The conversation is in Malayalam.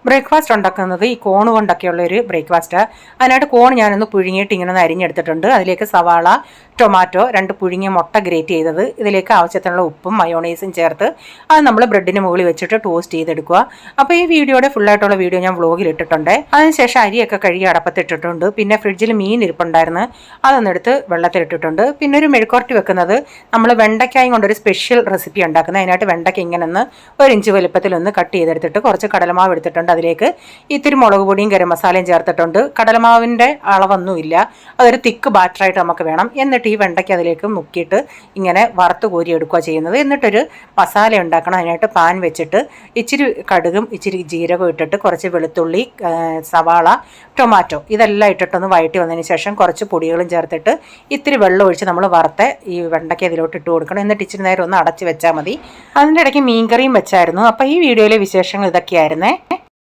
ബ്രേക്ക്ഫാസ്റ്റ് ഉണ്ടാക്കുന്നത് ഈ കോൺ കൊണ്ടൊക്കെയുള്ളൊരു ബ്രേക്ക്ഫാസ്റ്റ്. അതിനായിട്ട് കോൺ ഞാനൊന്ന് പുഴുങ്ങിയിട്ട് ഇങ്ങനെ അരിഞ്ഞെടുത്തിട്ടുണ്ട്. അതിലേക്ക് സവാള, ടൊമാറ്റോ, 2 പുഴുങ്ങിയ മുട്ട ഗ്രേറ്റ് ചെയ്തത്, ഇതിലേക്ക് ആവശ്യത്തിനുള്ള ഉപ്പും മയോണൈസും ചേർത്ത് അത് നമ്മൾ ബ്രെഡിന് മുകളിൽ വെച്ചിട്ട് ടോസ്റ്റ് ചെയ്തെടുക്കുക. അപ്പോൾ ഈ വീഡിയോയുടെ ഫുള്ളായിട്ടുള്ള വീഡിയോ ഞാൻ വ്ളോഗിൽ ഇട്ടിട്ടുണ്ട്. അതിനുശേഷം അരിയൊക്കെ കഴുകി അടപ്പത്തിട്ടിട്ടുണ്ട്. പിന്നെ ഫ്രിഡ്ജിൽ മീൻ ഇരിപ്പുണ്ടായിരുന്നു, അതൊന്നെടുത്ത് വെള്ളത്തിലിട്ടിട്ടുണ്ട്. പിന്നെ ഒരു മെഴുക്കുവരട്ടി വെക്കുന്നത് നമ്മൾ വെണ്ടയ്ക്കായും കൊണ്ടൊരു സ്പെഷ്യൽ റെസിപ്പി ഉണ്ടാക്കുന്നത്. അതിനായിട്ട് വെണ്ടയ്ക്ക ഇങ്ങനെ ഒന്ന് 1 ഇഞ്ച് വലുപ്പത്തിലൊന്ന് കട്ട് ചെയ്തെടുത്തിട്ട് കുറച്ച് കടലമാവ് എടുത്തിട്ടുണ്ട്. അതിലേക്ക് ഇത്തിരി മുളക് പൊടിയും ഗരം മസാലയും ചേർത്തിട്ടുണ്ട്. കടലമാവിൻ്റെ അളവൊന്നുമില്ല, അതൊരു തിക്ക് ബാറ്ററായിട്ട് നമുക്ക് വേണം. എന്നിട്ട് ഈ വെണ്ടയ്ക്ക് അതിലേക്ക് മുക്കിയിട്ട് ഇങ്ങനെ വറുത്ത് കോരി എടുക്കുക ചെയ്യുന്നത്. എന്നിട്ടൊരു മസാല ഉണ്ടാക്കണം. അതിനായിട്ട് പാൻ വെച്ചിട്ട് ഇച്ചിരി കടുകും ഇച്ചിരി ജീരകവും ഇട്ടിട്ട് കുറച്ച് വെളുത്തുള്ളി, സവാള, ടൊമാറ്റോ ഇതെല്ലാം ഇട്ടിട്ടൊന്ന് വഴറ്റി വന്നതിന് ശേഷം കുറച്ച് പൊടികളും ചേർത്തിട്ട് ഇത്തിരി വെള്ളം ഒഴിച്ച് നമ്മൾ വറുത്ത് ഈ വെണ്ടയ്ക്ക് അതിലോട്ട് ഇട്ട് കൊടുക്കണം. എന്നിട്ട് ഇച്ചിരി നേരം ഒന്ന് അടച്ച് വെച്ചാൽ മതി. അതിൻ്റെ ഇടയ്ക്ക് മീൻകറിയും വെച്ചായിരുന്നു. അപ്പോൾ ഈ വീഡിയോയിലെ വിശേഷങ്ങൾ ഇതൊക്കെയായിരുന്നേ.